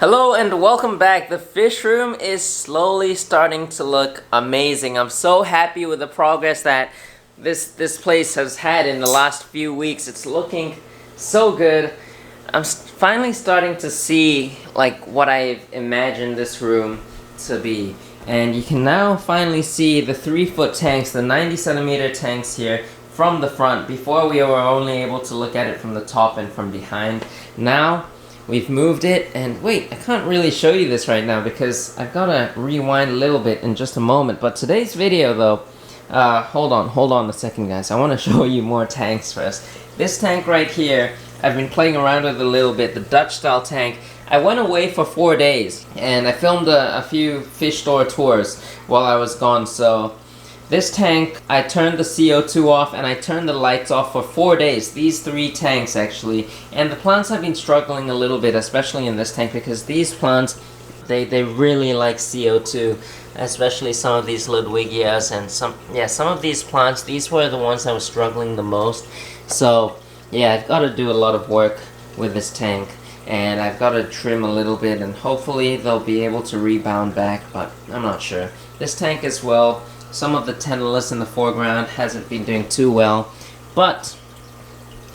Hello and welcome back. The fish room is slowly starting to look amazing. I'm so happy with the progress that this place has had in the last few weeks. It's looking so good. I'm finally starting to see like what I've imagined this room to be. And you can now finally see the 3-foot tanks, the 90-centimeter tanks here from the front. Before we were only able to look at it from the top and from behind. Now we've moved it, and wait, I can't really show you this right now because I've got to rewind a little bit in just a moment. But today's video though, hold on a second guys, I want to show you more tanks first. This tank right here, I've been playing around with a little bit, the Dutch style tank. I went away for 4 days and I filmed a few fish store tours while I was gone. So this tank, I turned the CO2 off and I turned the lights off for 4 days. These 3 tanks actually. And the plants have been struggling a little bit, especially in this tank, because these plants, they really like CO2. Especially some of these 𝗯𝘂𝘀𝗶𝗲𝘀𝘀s and some of these plants, these were the ones that were struggling the most. So yeah, I've got to do a lot of work with this tank. And I've got to trim a little bit and hopefully they'll be able to rebound back, but I'm not sure. This tank as well, some of the tentacles in the foreground hasn't been doing too well, but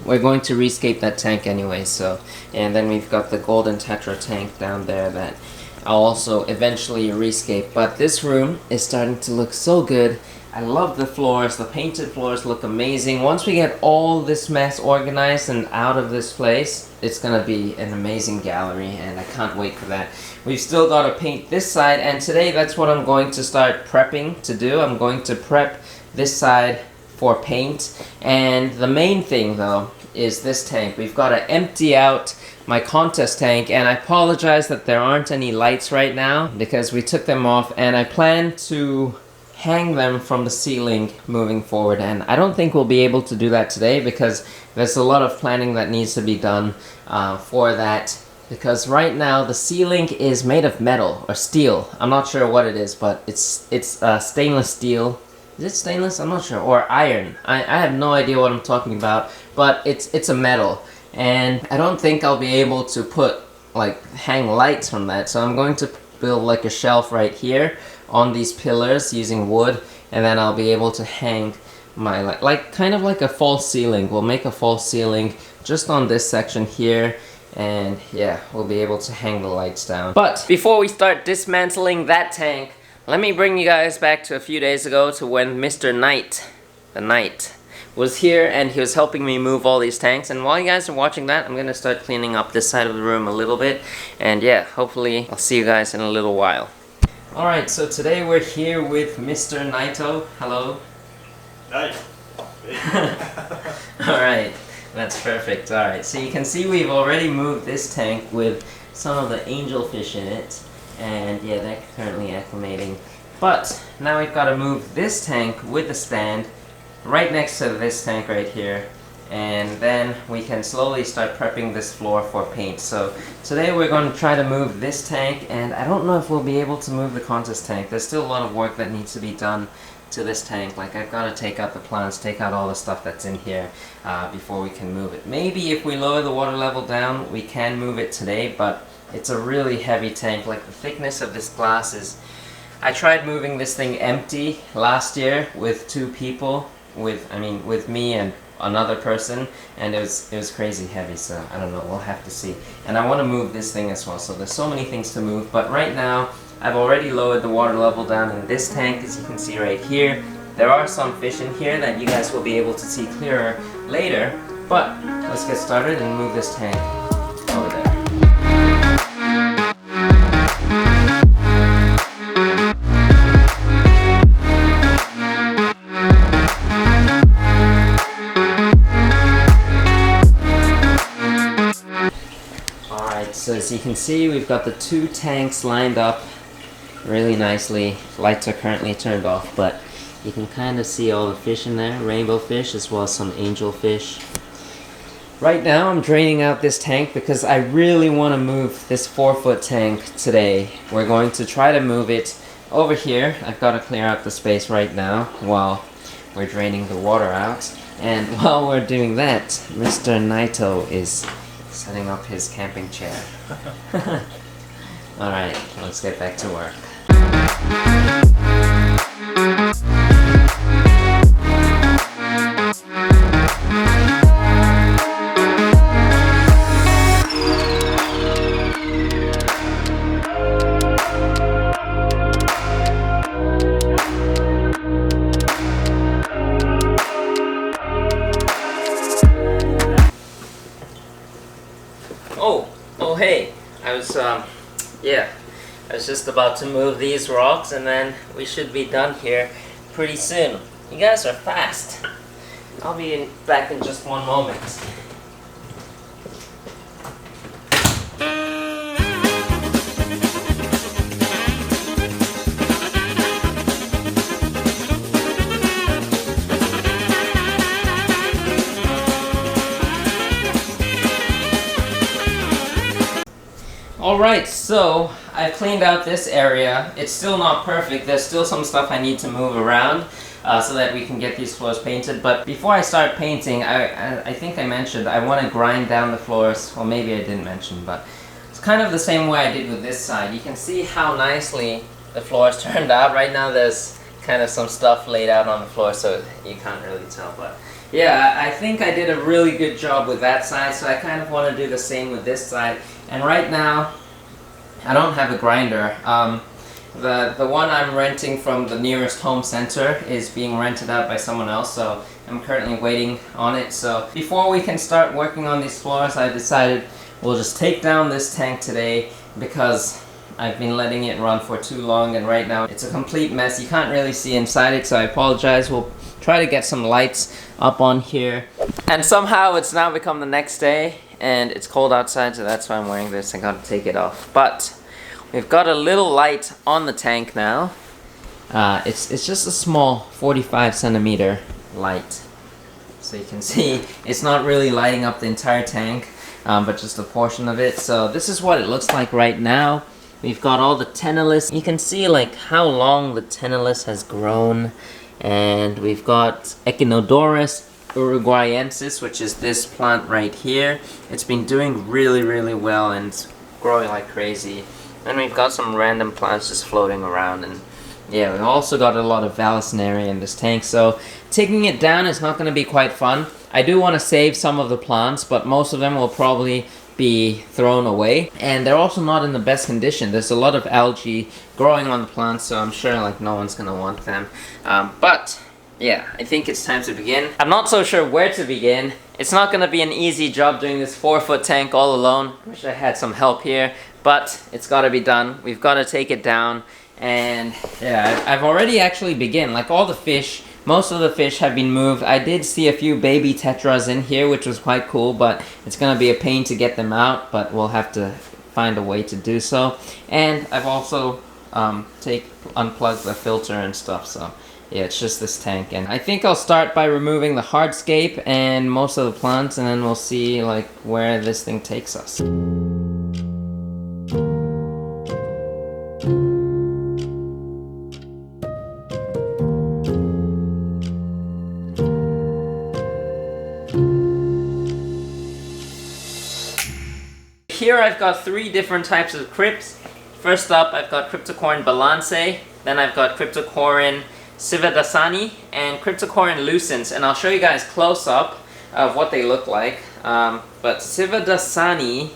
we're going to rescape that tank anyway. So, and then we've got the golden tetra tank down there that I'll also eventually rescape. But this room is starting to look so good. I love the floors. The painted floors look amazing. Once we get all this mess organized and out of this place, it's gonna be an amazing gallery and I can't wait for that. We've still got to paint this side, and today that's what I'm going to start prepping to do. I'm going to prep this side for paint, and the main thing though is this tank. We've got to empty out my contest tank, and I apologize that there aren't any lights right now because we took them off, and I plan to hang them from the ceiling moving forward, and I don't think we'll be able to do that today because there's a lot of planning that needs to be done for that, because right now the ceiling is made of metal or steel. I'm not sure what it is, but it's stainless steel. Is it stainless? I'm not sure. Or iron. I have no idea what I'm talking about, but it's a metal, and I don't think I'll be able to hang lights from that. So I'm going to build like a shelf right here on these pillars using wood, and then I'll be able to hang my kind of like a false ceiling. We'll make a false ceiling just on this section here, and yeah, we'll be able to hang the lights down. But before we start dismantling that tank, let me bring you guys back to a few days ago to when Mr. Knight, the Knight, was here and he was helping me move all these tanks. And while you guys are watching that, I'm gonna start cleaning up this side of the room a little bit, and yeah, hopefully I'll see you guys in a little while. Alright, so today we're here with Mr. Naito. Hello. Hi. Alright, that's perfect. Alright, so you can see we've already moved this tank with some of the angelfish in it. And yeah, they're currently acclimating. But now we've got to move this tank with the stand right next to this tank right here. And then we can slowly start prepping this floor for paint. So today we're going to try to move this tank, and I don't know if we'll be able to move the contest tank. There's still a lot of work that needs to be done to this tank. Like, I've got to take out the plants, take out all the stuff that's in here before we can move it. Maybe if we lower the water level down, we can move it today, but it's a really heavy tank. Like, the thickness of this glass is... I tried moving this thing empty last year with 2 people, with me and another person, and it was crazy heavy, so I don't know, we'll have to see. And I want to move this thing as well, so there's so many things to move. But right now I've already lowered the water level down in this tank, as you can see right here. There are some fish in here that you guys will be able to see clearer later, but let's get started and move this tank over there. So as you can see, we've got the 2 tanks lined up really nicely. Lights are currently turned off, but you can kind of see all the fish in there, rainbow fish as well as some angelfish. Right now I'm draining out this tank because I really want to move this 4-foot tank today. We're going to try to move it over here. I've got to clear out the space right now while we're draining the water out. And while we're doing that, Mr. Naito is setting up his camping chair. Alright, let's get back to work. Oh hey, I was just about to move these rocks and then we should be done here pretty soon. You guys are fast. I'll be back in just one moment. Alright, so I've cleaned out this area. It's still not perfect. There's still some stuff I need to move around so that we can get these floors painted. But before I start painting, I think I mentioned I want to grind down the floors. Well, maybe I didn't mention, but it's kind of the same way I did with this side. You can see how nicely the floors turned out. Right now there's kind of some stuff laid out on the floor, so you can't really tell. But yeah, I think I did a really good job with that side, so I kind of want to do the same with this side. And right now, I don't have a grinder. The one I'm renting from the nearest home center is being rented out by someone else, so I'm currently waiting on it. So before we can start working on these floors, I decided we'll just take down this tank today because I've been letting it run for too long, and right now it's a complete mess. You can't really see inside it, so I apologize. We'll try to get some lights up on here. And somehow it's now become the next day and it's cold outside, so that's why I'm wearing this. I gotta take it off. But we've got a little light on the tank now. It's just a small 45 centimeter light. So you can see it's not really lighting up the entire tank, but just a portion of it. So this is what it looks like right now. We've got all the tenalis. You can see like how long the tenalis has grown. And we've got Echinodorus uruguayensis, which is this plant right here. It's been doing really well and growing like crazy. And we've got some random plants just floating around, and yeah, we've also got a lot of Vallisneria in this tank, so taking it down is not going to be quite fun. I do want to save some of the plants, but most of them will probably be thrown away, and they're also not in the best condition. There's a lot of algae growing on the plants, so I'm sure like no one's gonna want them. But yeah, I think it's time to begin. I'm not so sure where to begin. It's not gonna be an easy job doing this 4-foot tank all alone. Wish I had some help here, but it's gotta be done. We've gotta take it down, and yeah, I've already actually begun. Like all the fish, most of the fish have been moved. I did see a few baby tetras in here, which was quite cool, but it's gonna be a pain to get them out, but we'll have to find a way to do so. And I've also unplugged the filter and stuff, so yeah, it's just this tank. And I think I'll start by removing the hardscape and most of the plants, and then we'll see like where this thing takes us. Here I've got 3 different types of crypts. First up, I've got 𝗯𝘂𝘀𝗶𝗲𝘀𝗀, then I've got 𝗯𝘂𝘀𝗶𝗲𝘀𝗀 and 𝗯𝘂𝘀�lucens, and I'll show you guys close up of what they look like. But 𝗶𝗲𝘀𝗀𝘀,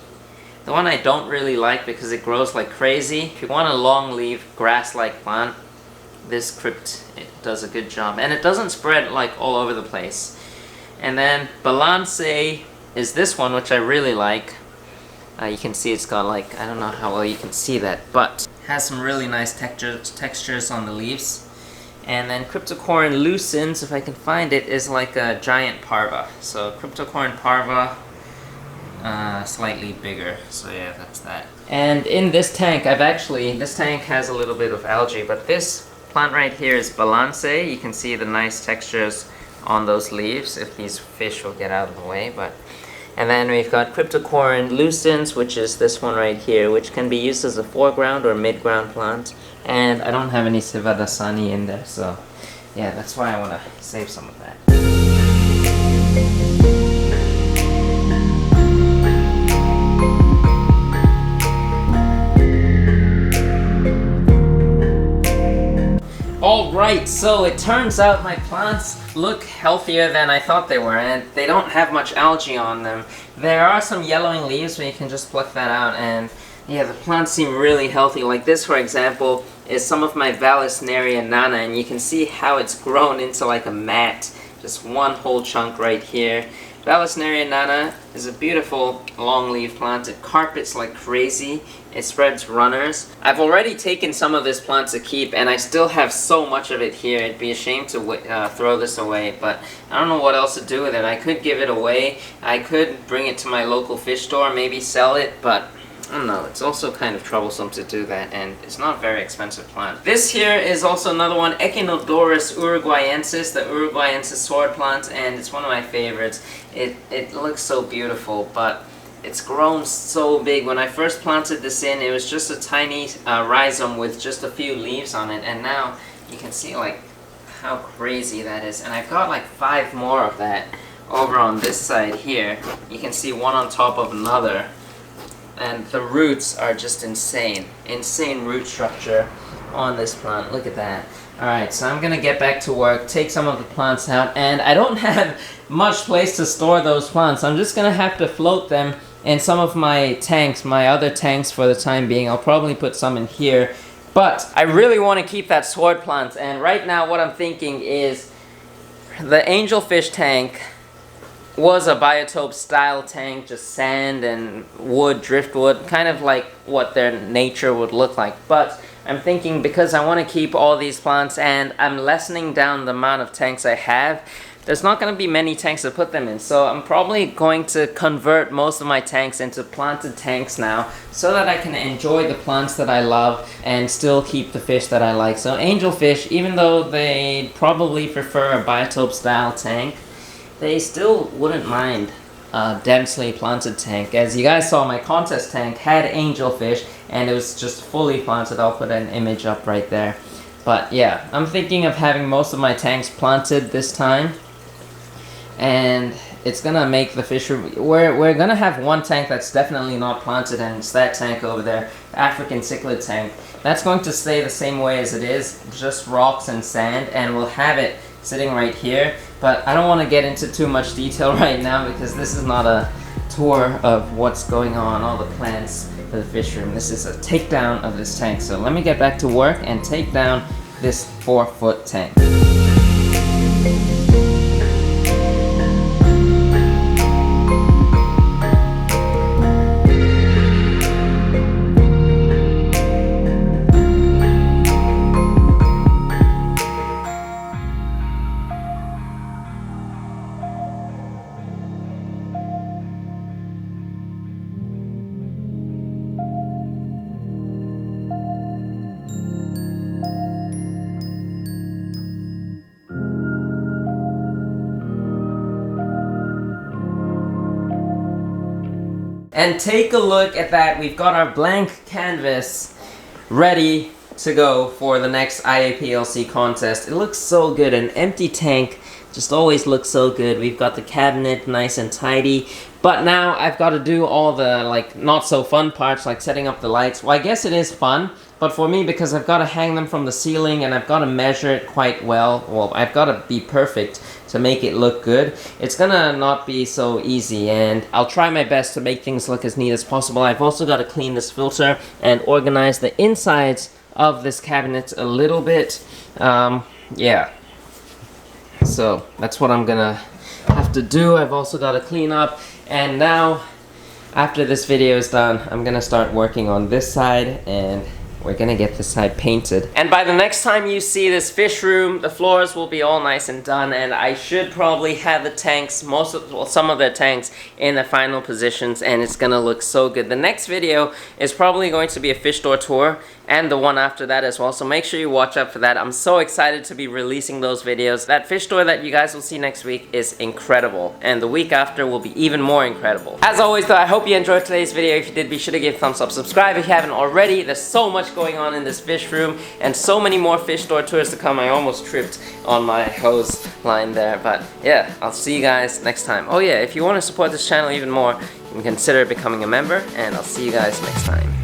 the one I don't really like because it grows like crazy. If you want a long leaf, grass-like plant, this crypt, it does a good job. And it doesn't spread like all over the place. And then 𝗶𝗲𝘀 is this one, which I really like. You can see it's got like, I don't know how well you can see that, but it has some really nice textures on the leaves. And then 𝗯𝘂𝘀�lucens, if I can find it, is like a giant parva. So 𝗯𝘂𝘀𝘶𝑃𝗲𝑉𝑎, slightly bigger. So yeah, that's that. And in this tank, this tank has a little bit of algae, but this plant right here is 𝗶𝗲𝘀. You can see the nice textures on those leaves, if these fish will get out of the way, but. And then we've got 𝗯𝘂𝘀𝑉𝑎, which is this one right here, which can be used as a foreground or mid-ground plant. And I don't have any 𝗶𝗲𝘀𝘀𝘀 in there, so yeah, that's why I want to save some of that. Alright, so it turns out my plants look healthier than I thought they were, and they don't have much algae on them. There are some yellowing leaves, but you can just pluck that out, and yeah, the plants seem really healthy. Like this, for example, is some of my 𝗯𝘂𝘀𝗀𝘀𝗀, and you can see how it's grown into like a mat. Just one whole chunk right here. 𝗯𝘂𝘀𝗀𝗀𝗀 is a beautiful long leaf plant. It carpets like crazy. It spreads runners. I've already taken some of this plant to keep, and I still have so much of it here. It'd be a shame to throw this away, but I don't know what else to do with it. I could give it away. I could bring it to my local fish store, maybe sell it, but I don't know, it's also kind of troublesome to do that, and it's not a very expensive plant. This here is also another one, Echinodorus uruguayensis, the uruguayensis sword plant, and it's one of my favorites. It looks so beautiful, but it's grown so big. When I first planted this in, it was just a tiny rhizome with just a few leaves on it, and now you can see like how crazy that is. And I've got like 5 more of that over on this side here. You can see one on top of another. And the roots are just insane. Insane root structure on this plant. Look at that. Alright, so I'm gonna get back to work, take some of the plants out, and I don't have much place to store those plants. I'm just gonna have to float them in some of my tanks, my other tanks for the time being. I'll probably put some in here. But I really want to keep that sword plant, and right now what I'm thinking is the angelfish tank was a biotope style tank, just sand and wood, driftwood, kind of like what their nature would look like. But I'm thinking, because I want to keep all these plants and I'm lessening down the amount of tanks I have, there's not going to be many tanks to put them in. So I'm probably going to convert most of my tanks into planted tanks now, so that I can enjoy the plants that I love and still keep the fish that I like. So angelfish, even though they probably prefer a biotope style tank, they still wouldn't mind a densely planted tank. As you guys saw, my contest tank had angelfish and it was just fully planted. I'll put an image up right there. But yeah, I'm thinking of having most of my tanks planted this time, and it's gonna make the fish room. We're gonna have one tank that's definitely not planted, and it's that tank over there, the African cichlid tank. That's going to stay the same way as it is, just rocks and sand, and we'll have it sitting right here. But I don't want to get into too much detail right now, because this is not a tour of what's going on, all the plants for the fish room. This is a takedown of this tank. So let me get back to work and take down this 4-foot tank. And take a look at that. We've got our blank canvas ready to go for the next IAPLC contest. It looks so good. An empty tank just always looks so good. We've got the cabinet nice and tidy. But now I've got to do all the like not so fun parts, like setting up the lights. Well, I guess it is fun, but for me, because I've got to hang them from the ceiling and I've got to measure it quite well. Well, I've got to be perfect to make it look good. It's gonna not be so easy, and I'll try my best to make things look as neat as possible. I've also got to clean this filter and organize the insides of this cabinet a little bit. Yeah. So that's what I'm gonna have to do. I've also got to clean up, and now after this video is done, I'm gonna start working on this side, and we're gonna get this side painted. And by the next time you see this fish room, the floors will be all nice and done, and I should probably have the tanks, some of the tanks in the final positions, and it's gonna look so good. The next video is probably going to be a fish store tour, and the one after that as well, so make sure you watch out for that. I'm so excited to be releasing those videos. That fish store that you guys will see next week is incredible, and the week after will be even more incredible. As always though, I hope you enjoyed today's video. If you did, be sure to give a thumbs up, subscribe if you haven't already. There's so much going on in this fish room, and so many more fish store tours to come. I almost tripped on my hose line there, but yeah, I'll see you guys next time. Oh yeah, if you want to support this channel even more, you can consider becoming a member, and I'll see you guys next time.